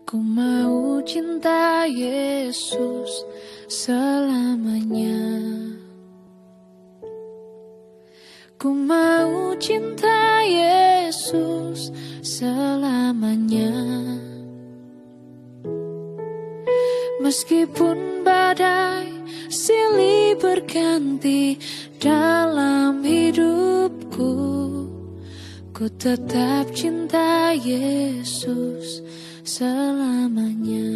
Ku mau cinta Yesus selamanya. Ku mau cinta Yesus selamanya. Meskipun badai silih berganti dalam hidupku, ku tetap cinta Yesus selamanya.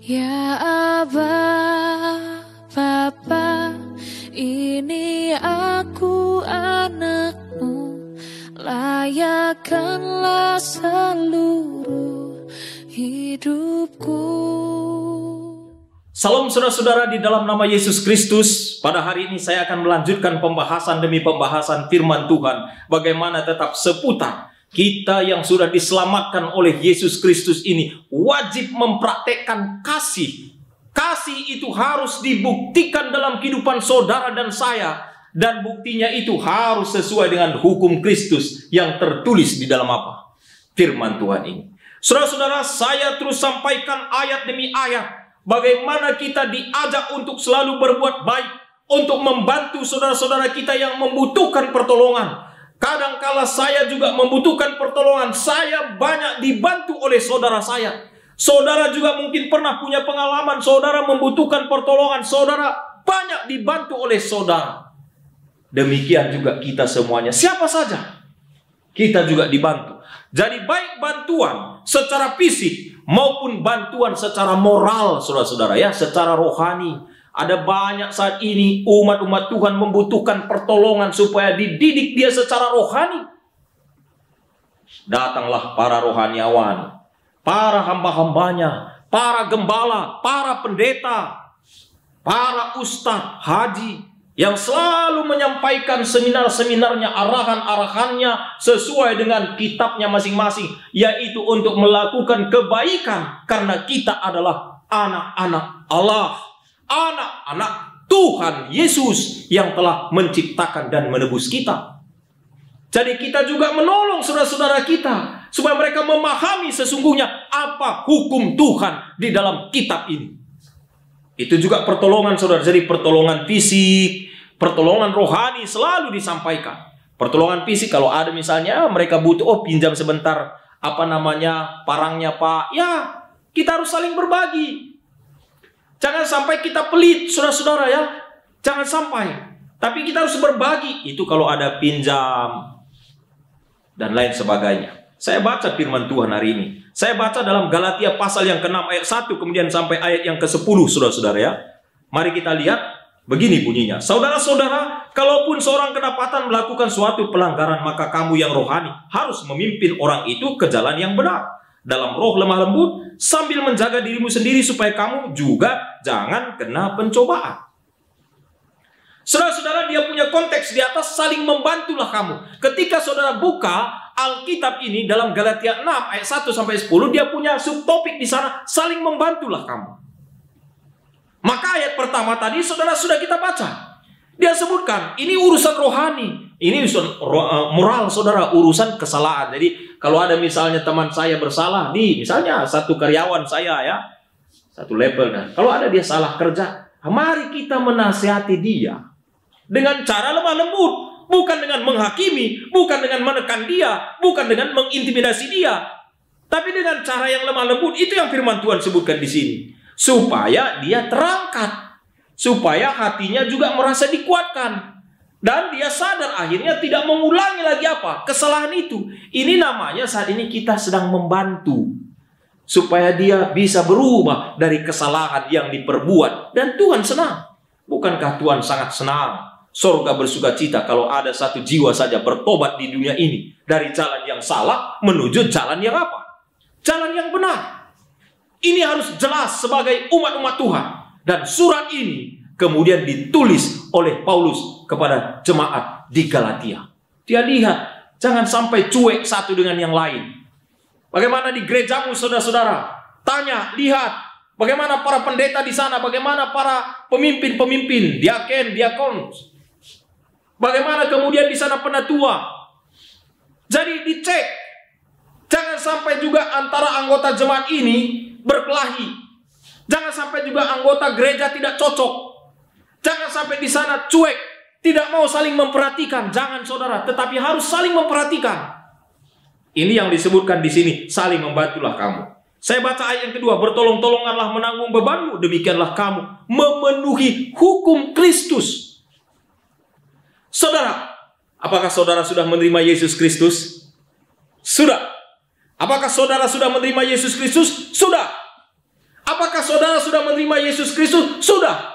Ya Aba, Bapa, ini aku anakmu, layakkanlah seluruh hidupku. Salam saudara-saudara di dalam nama Yesus Kristus. Pada hari ini saya akan melanjutkan pembahasan demi pembahasan firman Tuhan. Bagaimana tetap seputar kita yang sudah diselamatkan oleh Yesus Kristus ini wajib mempraktekkan kasih. Kasih itu harus dibuktikan dalam kehidupan saudara dan saya. Dan buktinya itu harus sesuai dengan hukum Kristus yang tertulis di dalam apa? Firman Tuhan ini. Saudara-saudara, saya terus sampaikan ayat demi ayat. Bagaimana kita diajak untuk selalu berbuat baik. Untuk membantu saudara-saudara kita yang membutuhkan pertolongan. Kadangkala saya juga membutuhkan pertolongan. Saya banyak dibantu oleh saudara saya. Saudara juga mungkin pernah punya pengalaman. Saudara membutuhkan pertolongan. Saudara banyak dibantu oleh saudara. Demikian juga kita semuanya. Siapa saja kita juga dibantu. Jadi baik bantuan secara fisik maupun bantuan secara moral, saudara-saudara ya, secara rohani. Ada banyak saat ini umat-umat Tuhan membutuhkan pertolongan supaya dididik dia secara rohani. Datanglah para rohaniawan, para hamba-hambanya, para gembala, para pendeta, para ustadz, haji, yang selalu menyampaikan seminar-seminarnya, arahan-arahannya sesuai dengan kitabnya masing-masing, yaitu untuk melakukan kebaikan karena kita adalah anak-anak Allah, anak-anak Tuhan Yesus yang telah menciptakan dan menebus kita. Jadi kita juga menolong saudara-saudara kita supaya mereka memahami sesungguhnya apa hukum Tuhan di dalam kitab ini. Itu juga pertolongan saudara. Jadi pertolongan fisik, pertolongan rohani selalu disampaikan. Pertolongan fisik kalau ada misalnya mereka butuh, pinjam sebentar parangnya Pak. Ya, kita harus saling berbagi. Jangan sampai kita pelit saudara-saudara ya. Jangan sampai. Tapi kita harus berbagi. Itu kalau ada pinjam dan lain sebagainya. Saya baca firman Tuhan hari ini. Saya baca dalam Galatia pasal yang ke-6 ayat 1 kemudian sampai ayat yang ke-10 saudara-saudara ya. Mari kita lihat begini bunyinya. Saudara-saudara, kalaupun seorang kedapatan melakukan suatu pelanggaran, maka kamu yang rohani harus memimpin orang itu ke jalan yang benar. Dalam roh lemah lembut sambil menjaga dirimu sendiri supaya kamu juga jangan kena pencobaan. Saudara-saudara, dia punya konteks di atas, saling membantulah kamu. Ketika saudara buka Alkitab ini dalam Galatia 6 ayat 1 sampai 10, dia punya subtopik di sana, saling membantulah kamu. Maka ayat pertama tadi saudara sudah kita baca. Dia sebutkan ini urusan rohani, ini urusan moral saudara, urusan kesalahan. Jadi kalau ada misalnya teman saya bersalah, misalnya satu karyawan saya ya, satu levelnya, kalau ada dia salah kerja, mari kita menasihati dia dengan cara lemah lembut. Bukan dengan menghakimi, bukan dengan menekan dia, bukan dengan mengintimidasi dia, tapi dengan cara yang lemah lembut. Itu yang firman Tuhan sebutkan di sini, supaya dia terangkat, supaya hatinya juga merasa dikuatkan, dan dia sadar akhirnya tidak mengulangi lagi apa kesalahan itu. Ini namanya saat ini kita sedang membantu supaya dia bisa berubah dari kesalahan yang diperbuat, dan Tuhan senang. Bukankah Tuhan sangat senang? Surga bersuka cita kalau ada satu jiwa saja bertobat di dunia ini dari jalan yang salah menuju jalan yang apa? Jalan yang benar. Ini harus jelas sebagai umat-umat Tuhan. Dan surat ini kemudian ditulis oleh Paulus kepada jemaat di Galatia. Dia lihat, jangan sampai cuek satu dengan yang lain. Bagaimana di gerejamu saudara-saudara? Tanya, lihat, bagaimana para pendeta di sana, bagaimana para pemimpin-pemimpin, diakon. Bagaimana kemudian di sana penatua. Jadi dicek. Jangan sampai juga antara anggota jemaat ini berkelahi. Jangan sampai juga anggota gereja tidak cocok. Jangan sampai di sana cuek, tidak mau saling memperhatikan. Jangan saudara, tetapi harus saling memperhatikan. Ini yang disebutkan di sini, saling membantulah kamu. Saya baca ayat yang kedua, bertolong-tolonganlah menanggung bebanmu, demikianlah kamu memenuhi hukum Kristus. Saudara, apakah saudara sudah menerima Yesus Kristus? Sudah. Apakah saudara sudah menerima Yesus Kristus? Sudah. Apakah saudara sudah menerima Yesus Kristus? Sudah.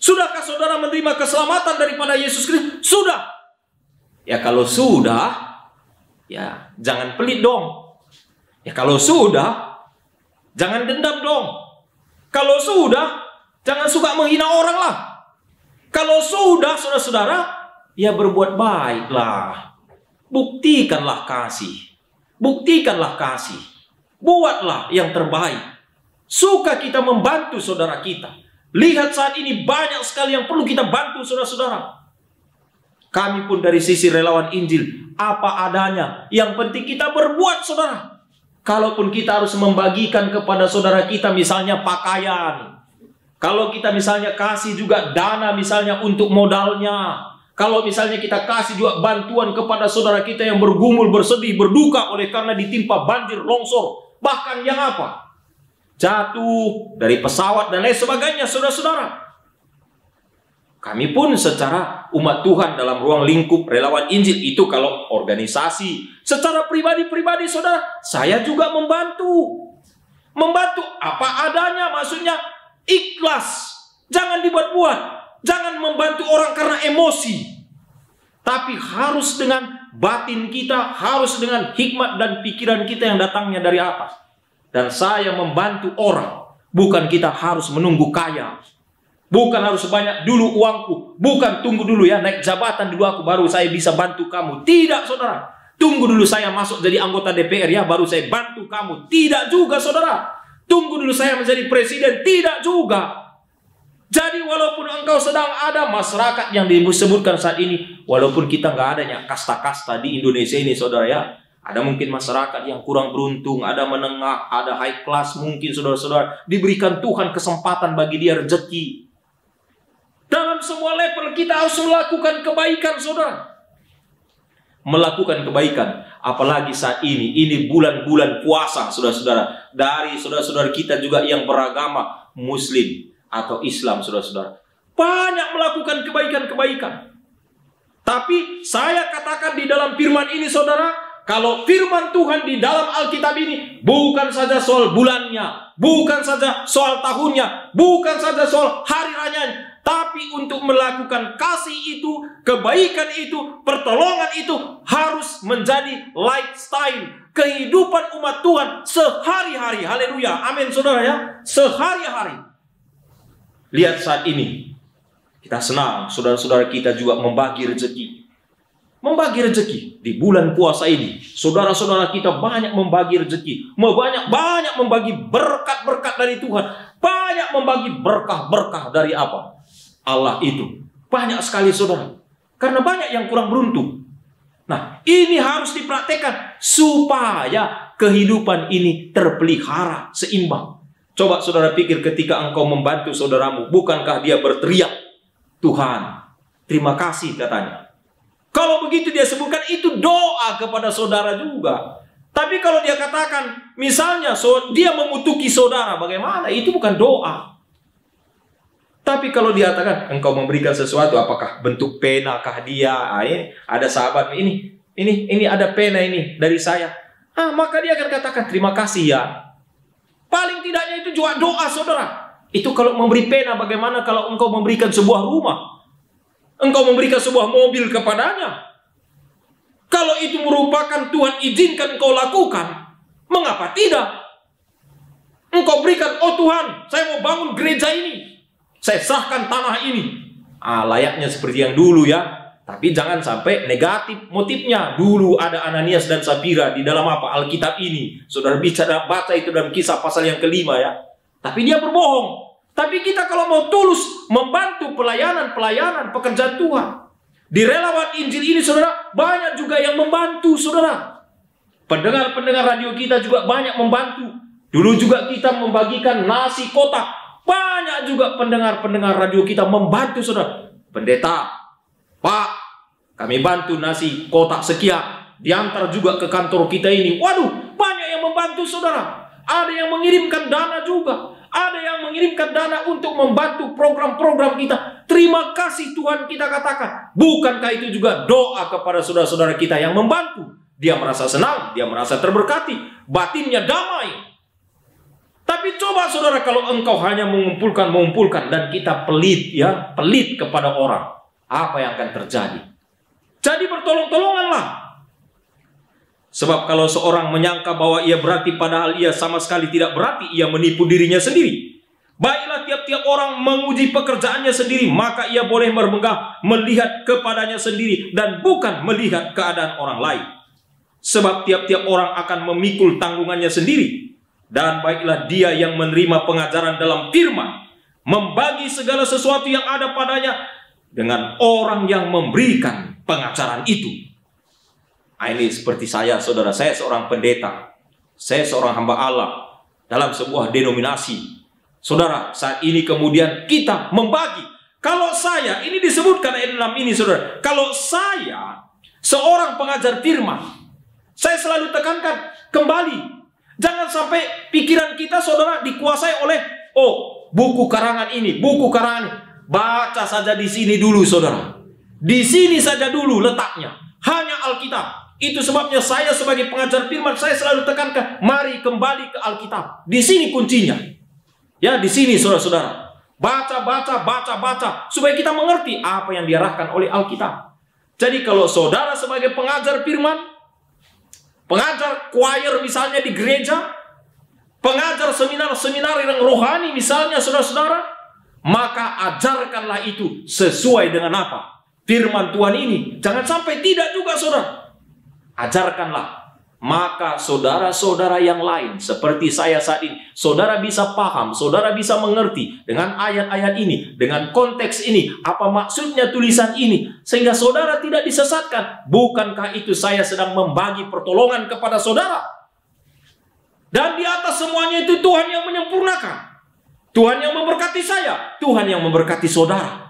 Sudahkah saudara menerima keselamatan daripada Yesus Kristus? Sudah. Ya kalau sudah, ya jangan pelit dong. Ya kalau sudah, jangan dendam dong. Kalau sudah, jangan suka menghina orang lah. Kalau sudah, saudara-saudara, ya berbuat baiklah. Buktikanlah kasih. Buktikanlah kasih. Buatlah yang terbaik. Suka kita membantu saudara kita. Lihat saat ini banyak sekali yang perlu kita bantu saudara-saudara. Kami pun dari sisi relawan Injil, apa adanya. Yang penting kita berbuat saudara. Kalaupun kita harus membagikan kepada saudara kita misalnya pakaian. Kalau kita misalnya kasih juga dana misalnya untuk modalnya. Kalau misalnya kita kasih juga bantuan kepada saudara kita yang bergumul, bersedih, berduka oleh karena ditimpa banjir, longsor. Bahkan yang apa? Jatuh dari pesawat dan lain sebagainya saudara-saudara. Kami pun secara umat Tuhan dalam ruang lingkup relawan Injil itu kalau organisasi. Secara pribadi-pribadi saudara, saya juga membantu. Membantu apa adanya, maksudnya ikhlas. Jangan dibuat-buat. Jangan membantu orang karena emosi. Tapi harus dengan batin kita, harus dengan hikmat dan pikiran kita yang datangnya dari atas. Dan saya membantu orang. Bukan kita harus menunggu kaya. Bukan harus banyak dulu uangku. Bukan tunggu dulu ya naik jabatan dulu aku baru saya bisa bantu kamu. Tidak saudara. Tunggu dulu saya masuk jadi anggota DPR ya baru saya bantu kamu. Tidak juga saudara. Tunggu dulu saya menjadi presiden. Tidak juga. Jadi walaupun engkau sedang ada masyarakat yang disebutkan saat ini. Walaupun kita nggak adanya kasta-kasta di Indonesia ini saudara ya. Ada mungkin masyarakat yang kurang beruntung, ada menengah, ada high class mungkin saudara-saudara. Diberikan Tuhan kesempatan bagi dia rezeki. Dalam semua level kita harus melakukan kebaikan saudara. Melakukan kebaikan. Apalagi saat ini bulan-bulan puasa saudara-saudara. Dari saudara-saudara kita juga yang beragama Muslim atau Islam saudara-saudara. Banyak melakukan kebaikan-kebaikan. Tapi saya katakan di dalam firman ini saudara. Kalau firman Tuhan di dalam Alkitab ini bukan saja soal bulannya, bukan saja soal tahunnya, bukan saja soal hari rayanya, tapi untuk melakukan kasih itu, kebaikan itu, pertolongan itu harus menjadi lifestyle kehidupan umat Tuhan sehari-hari. Haleluya, amin saudara ya, sehari-hari. Lihat saat ini kita senang saudara-saudara kita juga membagi rezeki. Membagi rezeki di bulan puasa ini. Saudara-saudara kita banyak membagi rezeki. Banyak membagi berkat-berkat dari Tuhan. Banyak membagi berkah-berkah dari apa? Allah itu. Banyak sekali saudara. Karena banyak yang kurang beruntung. Nah, ini harus dipraktekkan supaya kehidupan ini terpelihara seimbang. Coba saudara pikir ketika engkau membantu saudaramu. Bukankah dia berteriak? Tuhan, terima kasih katanya. Kalau begitu dia sebutkan itu doa kepada saudara juga. Tapi kalau dia katakan misalnya dia mengutuki saudara, bagaimana? Itu bukan doa. Tapi kalau dia katakan engkau memberikan sesuatu, apakah bentuk pena kah dia? Ada sahabat ini ada pena ini dari saya. Maka dia akan katakan terima kasih ya. Paling tidaknya itu juga doa saudara. Itu kalau memberi pena, bagaimana kalau engkau memberikan sebuah rumah? Engkau memberikan sebuah mobil kepadanya. Kalau itu merupakan Tuhan izinkan engkau lakukan, mengapa tidak? Engkau berikan, oh Tuhan, saya mau bangun gereja ini. Saya sahkan tanah ini. Layaknya seperti yang dulu ya. Tapi jangan sampai negatif motifnya. Dulu ada Ananias dan Safira di dalam apa? Alkitab ini. Saudara baca itu dalam Kisah pasal yang kelima ya. Tapi dia berbohong. Tapi kita kalau mau tulus membantu pelayanan pekerjaan Tuhan. Di relawan Injil ini saudara, banyak juga yang membantu saudara. Pendengar-pendengar radio kita juga banyak membantu. Dulu juga kita membagikan nasi kotak. Banyak juga pendengar-pendengar radio kita membantu saudara. Pendeta, Pak, kami bantu nasi kotak sekian. Diantar juga ke kantor kita ini. Waduh, banyak yang membantu saudara. Ada yang mengirimkan dana juga. Ada yang mengirimkan dana untuk membantu program-program kita. Terima kasih Tuhan kita katakan. Bukankah itu juga doa kepada saudara-saudara kita yang membantu? Dia merasa senang, dia merasa terberkati, batinnya damai. Tapi coba saudara, kalau engkau hanya mengumpulkan dan kita pelit kepada orang, apa yang akan terjadi? Jadi bertolong-tolonganlah. Sebab kalau seorang menyangka bahwa ia berarti padahal ia sama sekali tidak berarti, ia menipu dirinya sendiri. Baiklah tiap-tiap orang menguji pekerjaannya sendiri, maka ia boleh bermegah melihat kepadanya sendiri dan bukan melihat keadaan orang lain. Sebab tiap-tiap orang akan memikul tanggungannya sendiri. Dan baiklah dia yang menerima pengajaran dalam firman, membagi segala sesuatu yang ada padanya dengan orang yang memberikan pengajaran itu. Ini seperti saya, saudara. Saya seorang pendeta. Saya seorang hamba Allah dalam sebuah denominasi. Saudara, saat ini kemudian kita membagi. Kalau saya, ini disebutkan ayat 6 ini, saudara. Kalau saya seorang pengajar firman, saya selalu tekankan kembali. Jangan sampai pikiran kita, saudara, dikuasai oleh, buku karangan ini, buku karangan ini. Baca saja di sini dulu, saudara. Di sini saja dulu letaknya. Hanya Alkitab. Itu sebabnya saya sebagai pengajar firman, saya selalu tekankan, mari kembali ke Alkitab. Di sini kuncinya. Ya, di sini saudara-saudara. Baca, supaya kita mengerti apa yang diarahkan oleh Alkitab. Jadi kalau saudara sebagai pengajar firman, pengajar choir misalnya di gereja, pengajar seminar-seminar yang rohani misalnya saudara-saudara, maka ajarkanlah itu sesuai dengan apa? Firman Tuhan ini. Jangan sampai tidak juga saudara. Ajarkanlah. Maka saudara-saudara yang lain seperti saya saat ini, saudara bisa paham, saudara bisa mengerti dengan ayat-ayat ini, dengan konteks ini, apa maksudnya tulisan ini, sehingga saudara tidak disesatkan. Bukankah itu saya sedang membagi pertolongan kepada saudara? Dan di atas semuanya itu Tuhan yang menyempurnakan. Tuhan yang memberkati saya, Tuhan yang memberkati saudara.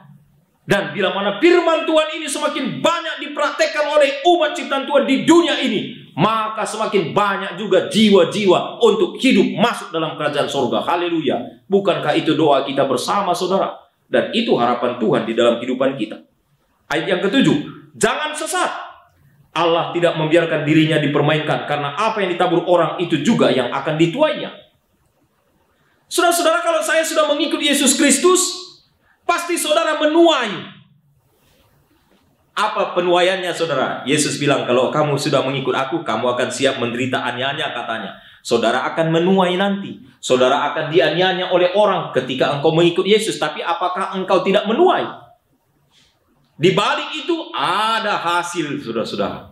Dan bila mana firman Tuhan ini semakin banyak dipraktekkan oleh umat ciptaan Tuhan di dunia ini, maka semakin banyak juga jiwa-jiwa untuk hidup masuk dalam kerajaan surga. Haleluya. Bukankah itu doa kita bersama saudara? Dan itu harapan Tuhan di dalam kehidupan kita. Ayat yang ketujuh, jangan sesat. Allah tidak membiarkan dirinya dipermainkan, karena apa yang ditabur orang itu juga yang akan dituainya. Saudara-saudara, kalau saya sudah mengikuti Yesus Kristus, pasti saudara menuai. Apa penuaiannya saudara? Yesus bilang, kalau kamu sudah mengikut aku, kamu akan siap menderita aniaya katanya. Saudara akan menuai nanti. Saudara akan dianiaya oleh orang ketika engkau mengikut Yesus. Tapi apakah engkau tidak menuai? Di balik itu ada hasil saudara-saudara.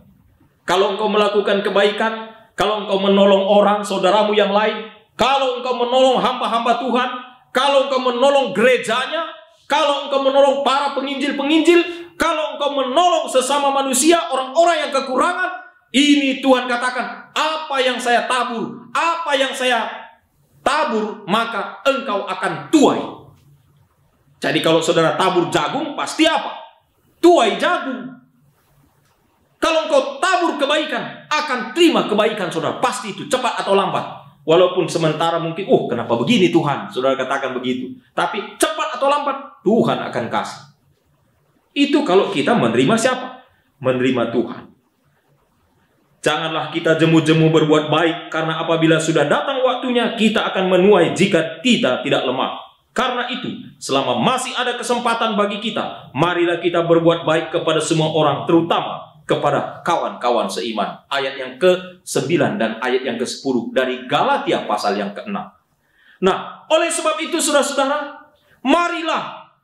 Kalau engkau melakukan kebaikan, kalau engkau menolong orang, saudaramu yang lain, kalau engkau menolong hamba-hamba Tuhan, kalau engkau menolong gerejanya, kalau engkau menolong para penginjil-penginjil, kalau engkau menolong sesama manusia, orang-orang yang kekurangan, ini Tuhan katakan, apa yang saya tabur, maka engkau akan tuai. Jadi kalau saudara tabur jagung, pasti apa? Tuai jagung. Kalau engkau tabur kebaikan, akan terima kebaikan saudara. Pasti itu, cepat atau lambat. Walaupun sementara mungkin, kenapa begini Tuhan? Saudara katakan begitu. Tapi cepat atau lambat, Tuhan akan kasih. Itu kalau kita menerima siapa? Menerima Tuhan. Janganlah kita jemu-jemu berbuat baik, karena apabila sudah datang waktunya, kita akan menuai jika kita tidak lemah. Karena itu, selama masih ada kesempatan bagi kita, marilah kita berbuat baik kepada semua orang, terutama kepada kawan-kawan seiman. Ayat yang ke-9 dan ayat yang ke-10 dari Galatia pasal yang ke-6. Nah, oleh sebab itu saudara-saudara, marilah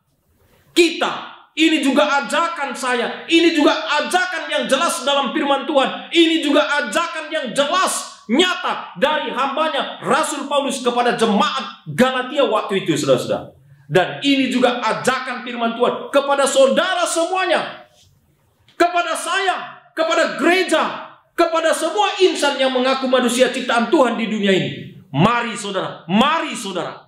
kita, ini juga ajakan saya, ini juga ajakan yang jelas dalam firman Tuhan, ini juga ajakan yang jelas, nyata dari hambanya Rasul Paulus kepada jemaat Galatia waktu itu saudara-saudara. Dan ini juga ajakan firman Tuhan kepada saudara semuanya, kepada saya, kepada gereja, kepada semua insan yang mengaku manusia ciptaan Tuhan di dunia ini. Mari saudara, mari saudara,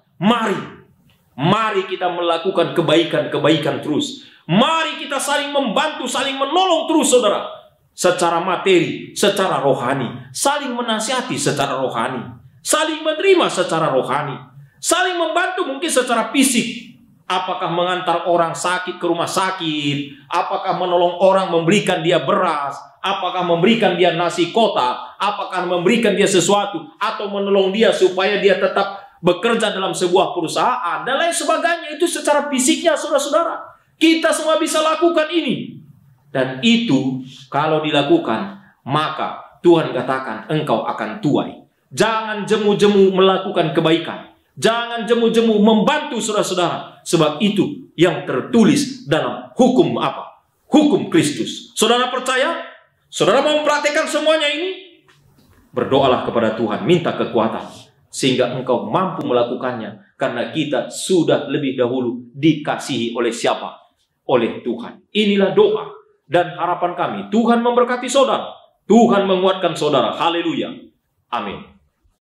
mari kita melakukan kebaikan-kebaikan terus. Mari kita saling membantu, saling menolong terus saudara. Secara materi, secara rohani. Saling menasihati secara rohani. Saling menerima secara rohani. Saling membantu mungkin secara fisik. Apakah mengantar orang sakit ke rumah sakit? Apakah menolong orang, memberikan dia beras? Apakah memberikan dia nasi kotak? Apakah memberikan dia sesuatu? Atau menolong dia supaya dia tetap bekerja dalam sebuah perusahaan? Dan lain sebagainya. Itu secara fisiknya saudara-saudara. Kita semua bisa lakukan ini. Dan itu kalau dilakukan, maka Tuhan katakan engkau akan tuai. Jangan jemu-jemu melakukan kebaikan. Jangan jemu-jemu membantu saudara-saudara. Sebab itu yang tertulis dalam hukum apa? Hukum Kristus. Saudara percaya? Saudara mau mempraktikkan semuanya ini? Berdoalah kepada Tuhan, minta kekuatan. Sehingga engkau mampu melakukannya. Karena kita sudah lebih dahulu dikasihi oleh siapa? Oleh Tuhan. Inilah doa dan harapan kami. Tuhan memberkati saudara. Tuhan menguatkan saudara. Haleluya. Amin.